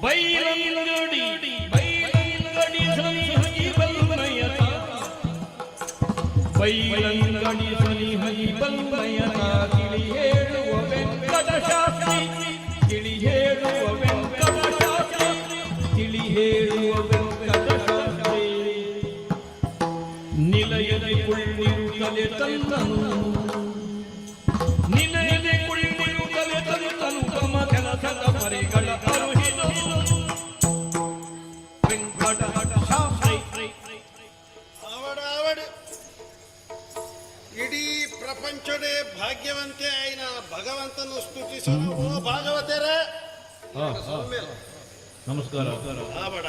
ಬೈಲಂಗಡಿ ಬೈಲಂಗಡಿ ಸನಿಹಿ ಬಲ್ಮಯತ ಬೈಲಂಗಡಿ ಸನಿಹಿ ಬಲ್ಮಯತ ತಿಳಿ ಹೇಳುವ ವೆಂಕಟ ಶಾಸ್ತ್ರಿ ತಿಳಿ ಹೇಳುವ ವೆಂಕಟ ಶಾಸ್ತ್ರಿ ತಿಳಿ ಹೇಳುವ ವೆಂಕಟ ಶಾಸ್ತ್ರಿ ನಿಲಯದ ಕುಳ್ಳಿರುತ್ತಲೆ ತಂದನು ನಿಲಯದ ಕುಳ್ಳಿರುತ್ತಲೆ ತಂದನು ತಮ್ಮ ಕೆಲಸದ ಪರಿಗಳ ಇಡೀ ಪ್ರಪಂಚದೇ ಭಾಗ್ಯವಂತೆ ಆಯ್ನ ಭಗವಂತನು ಸ್ತುತಿಸಲು ಓ ಭಾಗವತರೇ ನಮಸ್ಕಾರ ಆವಡ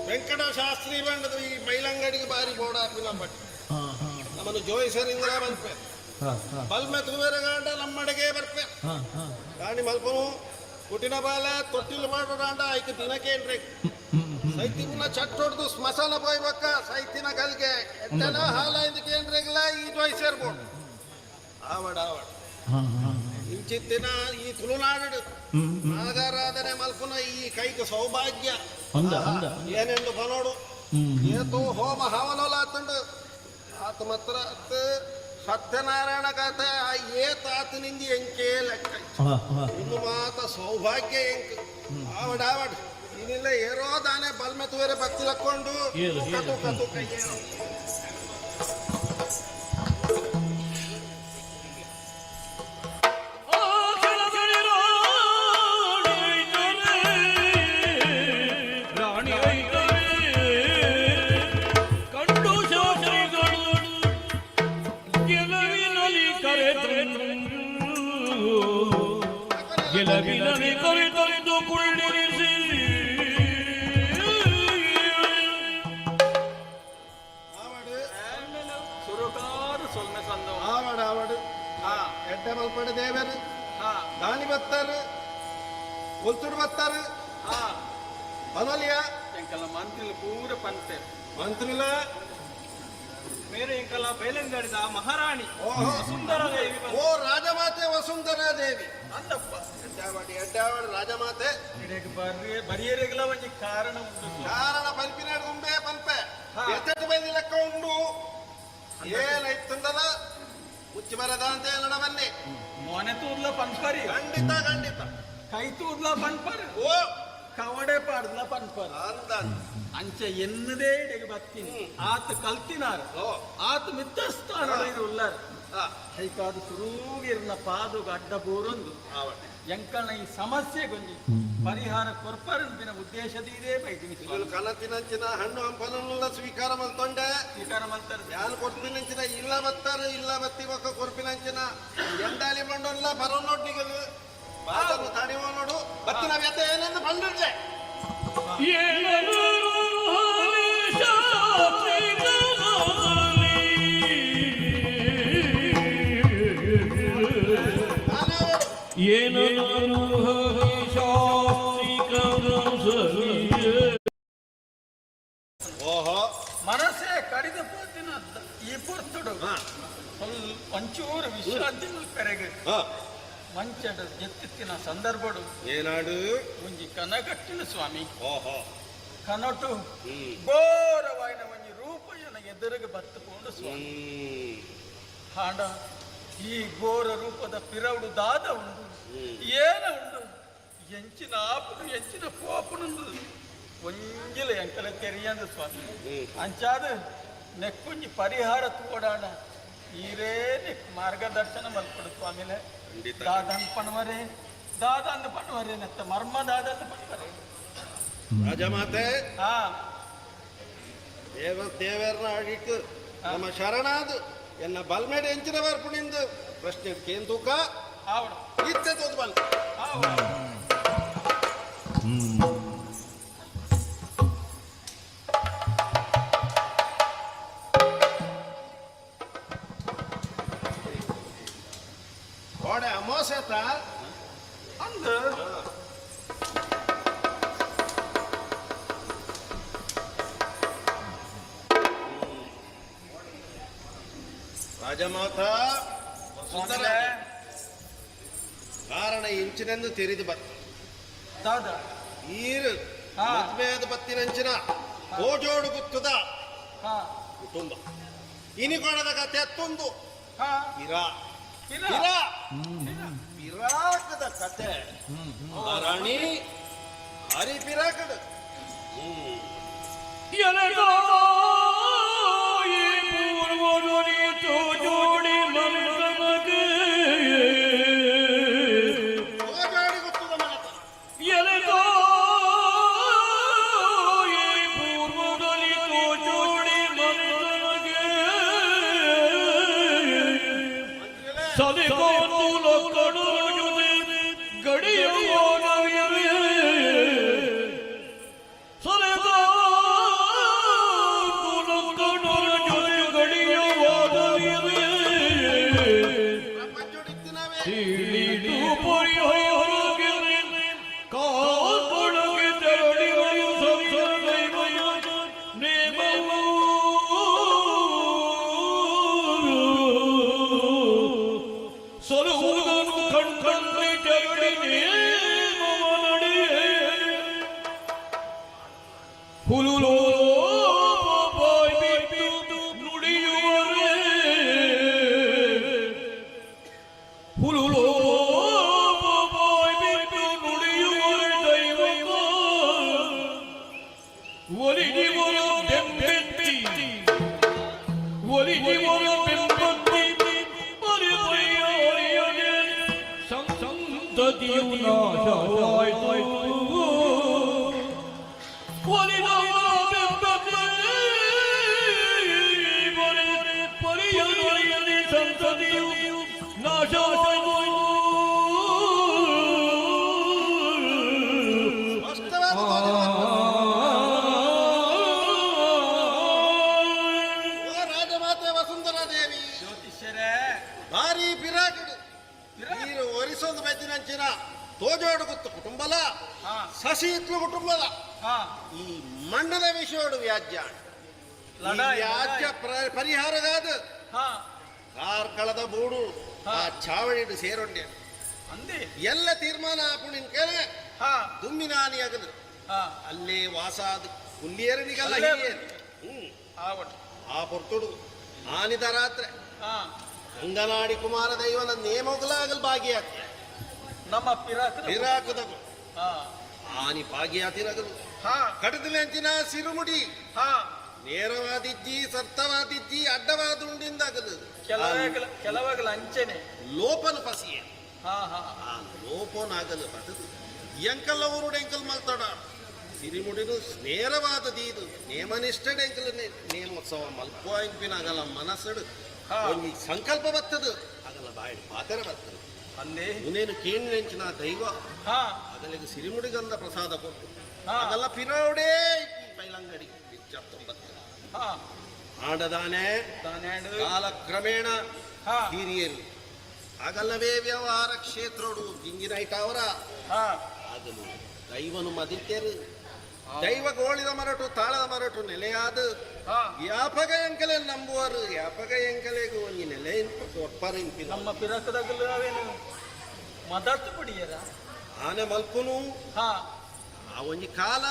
ವೆಂಕಟ ಶಾಸ್ತ್ರಿ ಬಂಡದು ಈ ಬೈಲಂಗಡಿಗೆ ಬಾರಿ ಬೋಡ ಹಾಕಿಲ್ಲ ಬಟ್ ನಮ್ಮನ್ನು ಜೋಯಿಸರಿಂದ ಬಂದ್ಪೆ ಬಲ್ಮೆ ತೂವೆರಗಾಂಡ ನಮ್ಮಡೆಗೆ ಬರ್ಪೆ ಗಾಡಿ ಮಲ್ಪನು ಕುಟಿನ ಬಾಲ ತೊಟ್ಟಿಲು ಮಾಡೋದಾಂಡ ಆಯ್ತು ದಿನಕ್ಕೇನ್ರಿ ಸೈತಿನ ಚಟ್ ಹೊಡೆದು ಸ್ಮಶಾನ ಪೋಯ್ಬೇಕ ಸೈತಿನ ಕಲ್ಗೆ ಎಟ್ಟನ ಹಾಲ ಇದಕ್ಕೇನ್ರಿಗ್ಲ ಈ ಜೋಯಿಸೇರ್ಬೋದು ಆವಡ ಆವಡ ಇಂಚಿತ್ತಿನ ಈ ತುಳುನಾಡು ನಾಗಾರಾಧನೆ ಮಲ್ಪುನ ಈ ಕೈಗೆ ಸೌಭಾಗ್ಯ ಏನೆಂದು ಬನೋಡು ಏತು ಹೋಮ ಹವನೋಲ ಆತಂಡು ಆತ ಮಾತ್ರ ಸತ್ಯನಾರಾಯಣ ಕಥೆ ಆ ಏತ ಆತನಿಂದ ಎಂಕೆ ಲೆಕ್ಕ ಇನ್ನು ಮಾತ ಸೌಭಾಗ್ಯ ಎಂಕ ಆವಡ ಆವಡ ಇನ್ನಿಲ್ಲ ಏರೋ ದಾನೆ ಬಲ್ಮೆ ತುವೇರೆ ಭಕ್ತಿ ಲಕ್ಕೊಂಡು ಕತು ಕತು ಕೈ ಗೆಲವಿನಲ್ಲಿ ಕರೆತೊರೆದು ಕುಳ್ಳಿರಿಸಿ ಸುರುಕಾರು ಸೊಲ್ಮೆ ಸಂದ ಆವಡ ಆವಡು ಎಡ್ಡೆ ಮಲ್ಪಡೆ ದೇವರು ದಾನಿ ಬತ್ತಾರು ಒಲ್ತುಡು ಬತ್ತಾರು ಬದಲಿಯ ಎಂಕಲ ಮಂತ್ರಿಲ ಪೂರ ಪಂತೆ ಮಂತ್ರಿಲ ಮೇರೆ ಎಂಕಲ ಬೈಲಂಗಡಿದ ಮಹಾರಾಣಿ ವಸುಂಧರ ದೇವಿ ಓ ರಾಜಮಾತೆ ವಸುಂಧರಾ ದೇವಿ ಅಂದಪ್ಪ ಎಡ್ಡಾವಡಿ ರಾಜಮಾತೆ ಬರಿಯರಿಗಲ ಒಂಜಿ ಕಾರಣ ಉಂಟು ಕಾರಣ ಪಲ್ಪಿನ ಉಂಬೆ ಪಲ್ಪೆ ಎತ್ತಟ್ಟು ಬೈದಿ ಲೆಕ್ಕ ಉಂಡು ಏನಾಯ್ತಂದದ ಮುಚ್ಚಿ ಬರದ ಅಂತ ಹೇಳೋಣ ಬನ್ನಿ ಮೊನೆ ತೂರ್ಲ ಪನ್ಪರಿ ಖಂಡಿತ ಖಂಡಿತ ಕೈ ತೂರ್ಲ ಪನ್ಪರ್ ಓ ಕವಡೆ ಪಾಡ್ಲ ಪನ್ಪರ್ ಅಂತ ಅಂಚೆ ಎನ್ನದೇ ಇಡೆಗೆ ಬತ್ತೀನಿ ಆತ ಕಲ್ತಿನಾರ ಆತ ಮಿತ್ತಸ್ಥಾನ ಉಳ್ಳಾರ ಹೈಕಾದು ಸುರೂಗಿರ್ನ ಪಾದುಗ ಅಡ್ಡ ಬೋರೊಂದು ಎಂಕಲ್ನ ಈ ಸಮಸ್ಯೆಗೊಂದು ಪರಿಹಾರ ಕೊರ್ಪರಂತಿನ ಉದ್ದೇಶದಿದೆ ಬೈತೀನಿ ಕನತಿನಂಚಿನ ಹಣ್ಣು ಹಂಪಲನ್ನೆಲ್ಲ ಸ್ವೀಕಾರ ಮಲ್ತೊಂಡೆ ಸ್ವೀಕಾರ ಮಲ್ತಾರೆ ಯಾರು ಕೊರ್ಪಿನಂಚಿನ ಇಲ್ಲ ಬತ್ತಾರೆ ಇಲ್ಲ ಬತ್ತಿ ಒಕ್ಕ ಕೊರ್ಪಿನಂಚಿನ ಎಂಡಾಲಿ ಬಂಡಲ್ಲ ಬರೋ ನೋಡ್ನಿಗಲು ಬಾದನ್ನು ತಾಣಿವ ನೋಡು ಬತ್ತಿನ ವ್ಯತೆ ಏನೆಂದು ಬಂದಿರ್ಜೆ ಓಹೋ ಮನಸ್ಸೇ ಕಡಿದ ಪೋತಿನ ಈ ಪೊರ್ತುಡು ಒಂಚೂರು ವಿಶ್ರಾಂತಿ ಕರೆಗೆ ಮಂಚಡ ಎತ್ತಿನ ಸಂದರ್ಭಡು ಏನಾಡು ಒಂಜಿ ಕನಗಟ್ಟಿನ ಸ್ವಾಮಿ ಓಹೋ ಕನಟು ಘೋರವಾಯಿನ ಒಂಜಿ ರೂಪಯನ ಎದುರಿಗೆ ಬತ್ತುಕೊಂಡು ಸ್ವಾಮಿ ಹಾಂಡ ಈ ಘೋರ ರೂಪದ ಪಿರವುಡು ದಾದ ಉಂಡು ಏನ ಉಂಡು ಎಂಚಿನ ಆಪುಡು ಎಂಚಿನ ಪೋಪುನುಂದು ಒಂಜಿಲ ಎಂಕಲ ತೆರಿಯಂದ ಸ್ವಾಮಿ ಅಂಚಾದ ನೆಕ್ಕೊಂಜಿ ಪರಿಹಾರ ತೋಡಾಡ ಈರೇ ನೆಕ್ ಮಾರ್ಗದರ್ಶನ ಮಲ್ಪಡು ಸ್ವಾಮಿಲೆ ದಾದಂದು ಪಣವರೇ ದಾದಂದು ಪಣವರೇ ನೆತ್ತ ಮರ್ಮ ದಾದಂದು ಪಣವರೇ ರಾಜಮಾತೆ ದೇವರನ್ನ ಆಡಿಟ್ಟು ನಮ್ಮ ಶರಣಾದು ಎನ್ನ ಬಲ್ಮೇಡೆ ಎಂಚಿನ ಬರ್ಪುಣಿಂದು ಪ್ರಶ್ನೆ ಕೇನ್ ತೂಕ ಇತ್ತೆ ತೋದು ಬಲ್ ಓಡೆ ಅಮೋಸೆತ ಅಂದ ರಾಜಮಾತ ಕಾರಣ ಇಂಚಿನೆಂದು ತೆರೆದು ಬತ್ತ ಈರು ಮದ್ವೆದ ಬತ್ತಿನಂಚಿನ ಕೋಜೋಡು ಗುತ್ತದ ಕುಟುಂಬ ಇನಿಕೊಳದ ಕತೆ ಹತ್ತೊಂದು ಪಿರಾಕದ ಕತೆ ರಣಿ ಹರಿ ಪಿರಾಕದ ಎಲೆಗೋ ಈ ಪೂರ್ವದಲ್ಲಿ ತೋಜೋಡಿ ಮನಸಮಗೆ ಕೋಜೋಡಿ ಗುತ್ತದ ಮನತ ಎಲೆಗೋ ಈ ಪೂರ್ವದಲ್ಲಿ ತೋಜೋಡಿ ಮನಸಮಗೆ ಸಲಿಗೋತು ಲೊಕ್ಕಡು ಗಡಿಯುವ ಹುಲುಲೋ ಬಿಟ್ಟು ನುಡಿಯುವರೆ ಹುಲುಲೋ ಬಿಟ್ಟು ನುಡಿಯುವರೆ ದೈವ ಒಲಿದಿವರು ಬೆಂಬೆತ್ತಿ ಒಲಿದಿವರು ಬೆಂಬತ್ತಿ ಪರಿಪರಿಯೊರಿಯಗೆ ಸಂತತಿಯು ನಾಶವಾಯಿತು ರಾಜಮಾತೆ ವಸುಂಧರಾ ದೇವಿ ಜ್ಯೋತಿಷ್ಯರೇ ಭಾರಿ ಪಿರಾಕಡು ನೀರು ಒರಿಸೊಂದು ಬೆದ್ದಿನಂಚಿನ ತೋಜೋಡು ಗುತ್ತು ಕುಟುಂಬಲ ಸಸಿ ಇತ್ಲು ಕುಟುಂಬಲ ಈ ಮಣ್ಣದ ವಿಷಯೋಡು ವ್ಯಾಜ್ಯ ವ್ಯಾಜ್ಯ ಪರಿಹಾರಗಾದ ಕಾರ್ಕಳದ ಬೂಡು ಆ ಚಾವಡಿಡು ಸೇರೊಂಡೆ ಅಂದೆ ಎಲ್ಲ ತೀರ್ಮಾನ ಹಾಕೊಂಡಿನ ಕೇಳೆ ದುಮ್ಮಿನಾನಿ ಆಗದು ಅಲ್ಲೇ ವಾಸ ಆದ ಹುಲ್ಲಿಯರನಿಗಲ್ಲ ಆ ಪೊರ್ತುಡು ಆನಿದ ರಾತ್ರಿ ಅಂಗನಾಡಿ ಕುಮಾರ ದೈವನ ನೇಮೊಗಲಾಗಲ್ ಭಾಗಿಯಾಗ್ತದೆ ನಮ್ಮ ಪಿರಾಕದ ಆನಿ ಭಾಗಿಯಾತಿರಗಲು ಕಡದಲೆಂಚಿನ ಸಿರುಮುಡಿ ನೇರವಾದಿಜ್ಜಿ ಸರ್ತವಾದಿಜ್ಜಿ ಅಡ್ಡವಾದುಂಡಿಂದಾಗದು ಕೆಲವಾಗಲ ಅಂಚನೆ ಲೋಪನ ಪಸಿಯೇ ಆ ಲೋಪನಾಗಲು ಬದಲು ಎಂಕಲ್ಲ ಊರುಡು ಎಂಕಲ್ ಮಲ್ತಾಡ ಸಿರಿಮುಡಿದು ನೇರವಾದದೀದು ನೇಮನಿಷ್ಠ ಎಂಕಲ್ ನೇಮೋತ್ಸವ ಮಲ್ಪುವ ಎಂಪಿನಾಗಲ್ಲ ಮನಸ್ಸಡು ಒಂದು ಸಂಕಲ್ಪ ಬರ್ತದು ಆಗಲ್ಲ ಬಾಯಿ ಪಾತ್ರ ಬರ್ತದೆ ಅಂದೇ ಉನೇನು ಕೇಳಿನ ದೈವ ಅದಲ್ಲಿಗೆ ಸಿರಿಮುಡಿಗಂಧ ಪ್ರಸಾದ ಕೊಟ್ಟು ಆಗಲ್ಲ ಪಿರೋಡೇ ಬೈಲಂಗಡಿ ಆಡದಾನೆ ಕಾಲಕ್ರಮೇಣ ಹಿರಿಯರು ಆಗಲ್ಲವೇ ವ್ಯವಹಾರ ಕ್ಷೇತ್ರಡು ಗಿಂಗಿನೈಟ್ ಅವರ ಆಗಲು ದೈವನು ಮದಿತ್ಯರು ದೈವ ಗೋಳಿದ ಮರಟು ತಾಳದ ಮರಟು ನೆಲೆಯಾದ ವ್ಯಾಪಕ ಎಂಕಲೆ ನಂಬುವರು ವ್ಯಾಪಕ ಎಂಕಲೆಗೂ ಒಂದು ನೆಲೆ ಒಪ್ಪರ ನಮ್ಮ ಪಿರಕದಾಗಲು ಮದತ್ತು ಪಡಿಯರ ಆನೆ ಮಲ್ಪುನು ಆ ಒಂಜಿ ಕಾಲ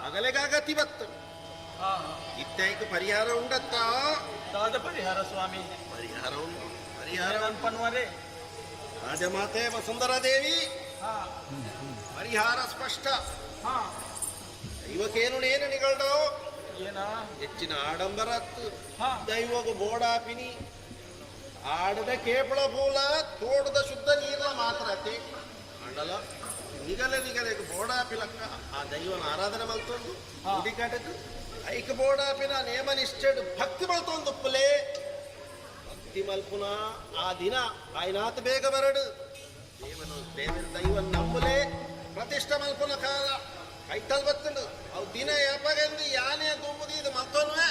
ಅಗಲೆಗಾಗತಿ ಬತ್ತು ಇತ್ತೈಕ ಪರಿಹಾರ ಉಂಡತ್ತ ದಾದ ಪರಿಹಾರ ಸ್ವಾಮಿ ಪರಿಹಾರ ಉಂಟು ಪರಿಹಾರ ಅನ್ಪನ್ವರೇ ರಾಜಮಾತೆ ವಸುಂಧರಾ ದೇವಿ ಪರಿಹಾರ ಸ್ಪಷ್ಟ ಇವಕ್ಕೇನು ನೇರಣಿಗಳೋ ಏನ ಹೆಚ್ಚಿನ ಆಡಂಬರ ದೈವಗ ಬೋಡಾಪಿನಿ ಆಡದ ಕೇಪಳ ಪೂಲ ತೋಡದ ಶುದ್ಧ ನೀರ್ಲ ಮಾತ್ರ ಅಂಡಲ ನಿಗಲೆ ಬೋಡಾಪಿಲಕ್ಕ ಆ ದೈವನ ಆರಾಧನೆ ಮಲ್ತೊಂದು ಹುಡಿಕಾಟದ್ದು ಐಕ ಬೋಡಾಪಿನ ನೇಮನಿಷ್ಠೆಡು ಭಕ್ತಿ ಮಲ್ತೊಂದು ಪುಲೆ ಭಕ್ತಿ ಮಲ್ಪುನ ಆ ದಿನ ಆಯ್ನಾತ್ ಬೇಗ ಬರಡು ದೇವನ ದೈವನ್ ನಂಬುಲೆ ಪ್ರತಿಷ್ಠ ಮಲ್ಪುನ ಕಾಲ ಕೈತಲ್ ಬತ್ತುಂಡು ಅವು ದಿನ ಯಾಪಗಂದು ಯಾನೆ ತುಂಬುದು ಇದು ಮತ್ತೊನ್ವೆ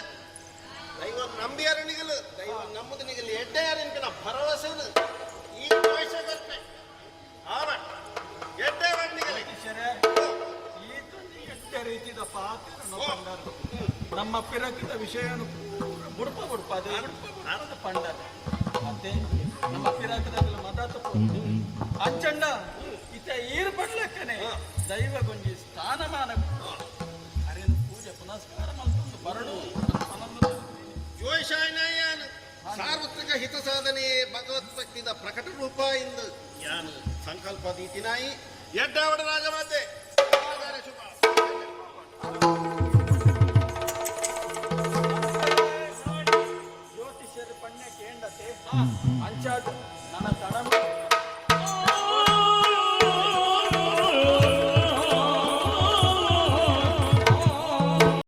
ದೈವನ್ ನಂಬಿಯರನಿಗಲು ದೈವನ್ ನಂಬುದು ನಿಗಲು ಎಡ್ಡೆ ಯಾರಿನ ಭರವಸೆ ಈ ವಯಸ್ಸ ಬರ್ತೆ ಆವ ಎಡ್ಡೆ ಬಂದಿಗಲಿ ರೀತಿಯ ಪಾತ್ರ ನಮ್ಮ ಪಿರಕಿದ ವಿಷಯನು ಬುಡ್ಪ ಅದೇ ಪಂಡದ ಮತ್ತೆ ನಮ್ಮ ಪಿರಕದ ಮದ ಅಂಚಂಡ ಇತ್ತ ಈರು ಪಡ್ಲಕ್ಕನೆ ದೈವ ಗೊಂಜಿ ಸ್ಥಾನಮಾನ ಅರೇನು ಪೂಜೆ ಪುನಸ್ಕಾರ ಮಲ್ತೊಂದು ಬರಡು ಜೋಯಿಷಾಯನ ಸಾರ್ವತ್ರಿಕ ಹಿತ ಸಾಧನೆ ಭಗವತ್ ಭಕ್ತಿದ ಪ್ರಕಟ ರೂಪ ಇಂದು ಯಾನು ಸಂಕಲ್ಪ ದೀತಿನಾಯಿ ಎಡ್ಡಾವಡ ರಾಜಮಾತೆ ಶುಭ ಜ್ಯೋತಿಷ್ಯರ ಪಣ್ಯ ಕೇಂಡತೆ ಅಂಚಾದು ನನ್ನ ತಡಮ